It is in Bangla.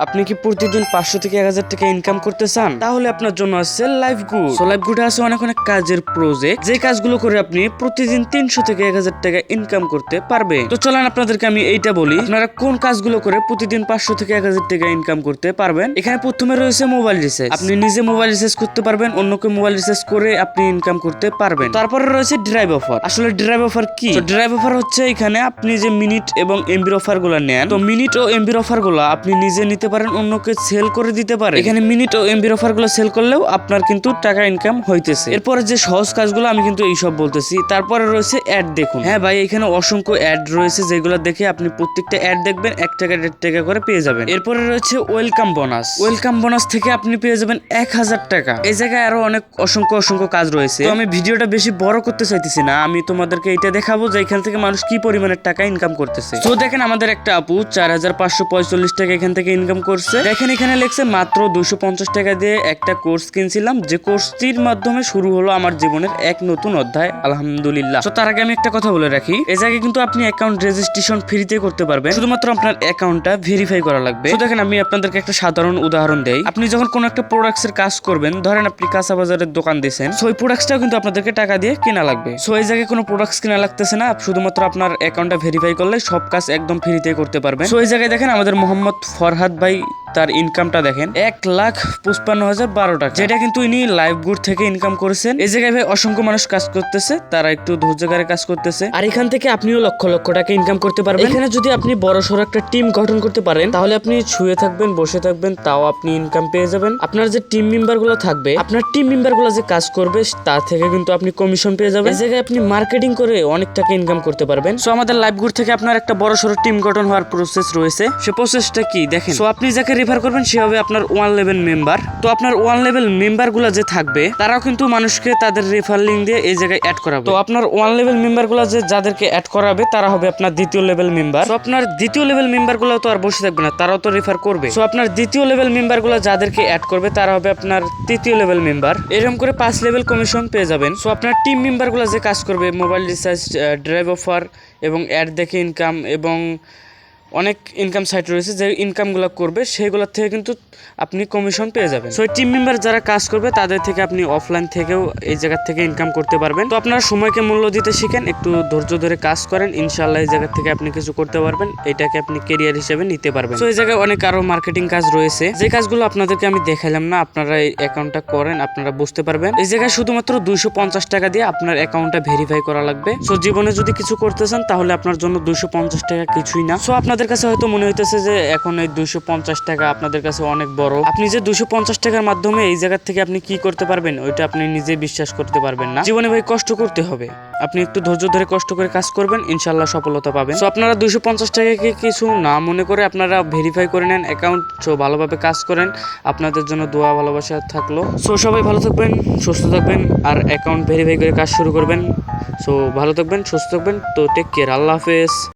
আপনি কি প্রতিদিন 500 থেকে 1000 টাকা ইনকাম করতে চান? তাহলে আপনার জন্য আছে লাইফ গুড। সো লাইফ গুডে আছে অনেক অনেক কাজের প্রজেক্ট, যে কাজগুলো করে আপনি প্রতিদিন 300 থেকে 1000 টাকা ইনকাম করতে পারবেন। তো চলেন আপনাদেরকে আমি এইটা বলি, আপনারা কোন কাজগুলো করে প্রতিদিন 500 থেকে 1000 টাকা ইনকাম করতে পারবেন। এখানে প্রথমে রয়েছে মোবাইল রিচার্জ। আপনি নিজে মোবাইল রিচার্জ করতে পারবেন, অন্যকে মোবাইল রিচার্জ করে আপনি ইনকাম করতে পারবেন। তারপরে রয়েছে ড্রাইভ অফার। আসলে ড্রাইভ অফার কি? ড্রাইভ অফার হচ্ছে এখানে আপনি যে মিনিট এবং এমবির অফার গুলো নেন, তো মিনিট ও এমবির অফার গুলো আপনি নিজে নিতে পারেন, অন্যকে সেল করে দিতে পারেন। এখানে মিনিট ও এমবির অফার গুলো সেল করলেও আপনার কিন্তু টাকা ইনকাম হইতেছে। এরপরে যে সহজ কাজগুলো আমি কিন্তু এইসব বলতেছি। তারপরে রয়েছে অ্যাড দেখুন। হ্যাঁ ভাই, এখানে অসংখ্য অ্যাড রয়েছে, যেগুলো দেখে আপনি প্রত্যেকটা অ্যাড দেখবেন 1 টাকা 1.5 টাকা করে পেয়ে যাবেন। এরপরে রয়েছে ওয়েলকাম বোনাস। ওয়েলকাম বোনাস থেকে আপনি পেয়ে যাবেন 1000 টাকা। এই জায়গায় আরো অনেক অসংখ্য কাজ রয়েছে। তো আমি ভিডিওটা বেশি বড় করতে চাইতেছি না, আমি তোমাদেরকে এটা দেখাবো যে এখান থেকে মানুষ কি পরিমাণের টাকা ইনকাম করতেছে। তো দেখেন আমাদের একটা আপু 4545 টাকা এখান থেকে ইনকাম করছে। দেখেন এখানে লেখছে মাত্র 250 টাকা দিয়ে একটা কোর্স কিনছিলাম, যে কোর্সটির মাধ্যমে শুরু হলো আমার জীবনের এক নতুন অধ্যায়, আলহামদুলিল্লাহ। তো তার আগে আমি একটা কথা বলে রাখি, এই জায়গায় কিন্তু আপনি অ্যাকাউন্ট রেজিস্ট্রেশন ফ্রিতে করতে পারবেন, শুধুমাত্র আপনার অ্যাকাউন্টটা ভেরিফাই করা লাগবে। তো দেখেন আমি আপনাদেরকে একটা সাধারণ উদাহরণ দেই। আপনি যখন কোনো একটা প্রোডাক্টস এর কাজ করবেন, ধরেন আপনি কাঁচা বাজারের দোকান দিয়েছেন, সো ওই প্রোডাক্টসটাও কিন্তু আপনাদেরকে টাকা দিয়ে কেনা লাগবে। সো এই জায়গায় কোনো প্রোডাক্টস কেনা লাগতেছে না, শুধুমাত্র আপনার অ্যাকাউন্টটা ভেরিফাই করলে সব কাজ একদম ফ্রিতে করতে পারবেন। সো এই জায়গায় দেখেন আমাদের মোহাম্মদ ফরহাদ ভাই, তার ইনকামটা দেখেন 1,55,012 টাকা, যেটা কিন্তু ইনি লাইভ গুড থেকে ইনকাম করেছেন। এই জায়গায় ভাই অসংখ্য মানুষ কাজ করতেছে, তারা একটু ধৈর্যকারে কাজ করতেছে, আর এখান থেকে আপনিও লক্ষ লক্ষ টাকা ইনকাম করতে পারবেন। এখানে যদি আপনি বড় সড়ো একটা টিম গঠন করতে পারেন, তাহলে আপনি শুয়ে থাকবেন, বসে থাকবেন, তাও আপনি ইনকাম পেয়ে যাবেন। আপনার যে টিম মেম্বার গুলো থাকবে, আপনার টিম মেম্বার গুলো যে কাজ করবে, তার থেকে কিন্তু আপনি কমিশন পেয়ে যাবেন। এই জায়গায় আপনি মার্কেটিং করে অনেক টাকা ইনকাম করতে পারবেন। সো আমাদের লাইভ গুড থেকে আপনার একটা বড় সড়ো টিম গঠন হওয়ার প্রসেস রয়েছে। সে প্রসেসটা কি দেখেন। সো আপনি যাকে রেফার করবেন সে হবে আপনার 1 লেভেল মেম্বার। তো আপনার 1 লেভেল মেম্বার গুলা যে থাকবে, তারাও কিন্তু মানুষকে তাদের রেফার লিঙ্ক দিয়ে এই জায়গায় অ্যাড করাবে। তো আপনার 1 লেভেল মেম্বার গুলা যে যাদেরকে অ্যাড করাবে, তারা হবে আপনার 2য় লেভেল মেম্বার। তো আপনার 2য় লেভেল মেম্বার গুলো তো আর বসে থাকবে না, তারাও তো রেফার করবে। সো আপনার 2য় লেভেল মেম্বার গুলো যাদেরকে অ্যাড করবে, তারা হবে আপনার 3য় লেভেল মেম্বার। এরকম করে 5 লেভেল কমিশন পেয়ে যাবেন। সো আপনার টিম মেম্বার গুলো যে কাজ করবে, মোবাইল রিচার্জ, ড্রাইভ অফার এবং অ্যাড দেখে ইনকাম এবং অনেক ইনকাম সাইট রয়েছে, যে ইনকামগুলো করবে সেইগুলোর থেকে কিন্তু আপনি কমিশন পেয়ে যাবেন। সো টিম মেম্বার যারা কাজ করবে, তাদের থেকে আপনি অফলাইন থেকেও এই জায়গা থেকে ইনকাম করতে পারবেন। তো আপনারা সময়কে মূল্য দিতে শিখেন, একটু ধৈর্য ধরে কাজ করেন, ইনশাআল্লাহ এই জায়গা থেকে আপনি কিছু করতে পারবেন, এটাকে আপনি ক্যারিয়ার হিসেবে নিতে পারবেন। তো এই জায়গায় অনেক আরো মার্কেটিং কাজ রয়েছে, যে কাজগুলো আপনাদেরকে আমি দেখাইলাম না, আপনারা এই অ্যাকাউন্টটা করেন, আপনারা বুঝতে পারবেন। এই জায়গায় শুধুমাত্র 250 টাকা দিয়ে আপনার অ্যাকাউন্টটা ভেরিফাই করা লাগবে। সো জীবনে যদি কিছু করতে চান, তাহলে আপনার জন্য 250 টাকা কিছুই না। সো আপনাদের কাছে হয়তো মনে হইতেছে যে এখন এই 250 টাকা আপনাদের কাছে অনেক বড়। আপনি যে 250 টাকার মাধ্যমে এই জায়গা থেকে আপনি কি করতে পারবেন, ওইটা আপনি নিজে বিশ্বাস করতে পারবেন না। জীবনে ভাই কষ্ট করতে হবে, আপনি একটু ধৈর্য ধরে কষ্ট করে কাজ করবেন, ইনশাআল্লাহ সফলতা পাবেন। সো আপনারা 250 টাকাকে কিছু না মনে করে আপনারা ভেরিফাই করে নেন অ্যাকাউন্ট। সো ভালোভাবে কাজ করেন, আপনাদের জন্য দোয়া ভালোবাসা থাকলো। সো সবাই ভালো থাকবেন, সুস্থ থাকবেন, আর অ্যাকাউন্ট ভেরিফাই করে কাজ শুরু করবেন। সো ভালো থাকবেন, সুস্থ থাকবেন। তো টেক কেয়ার, আল্লাহ হাফেজ।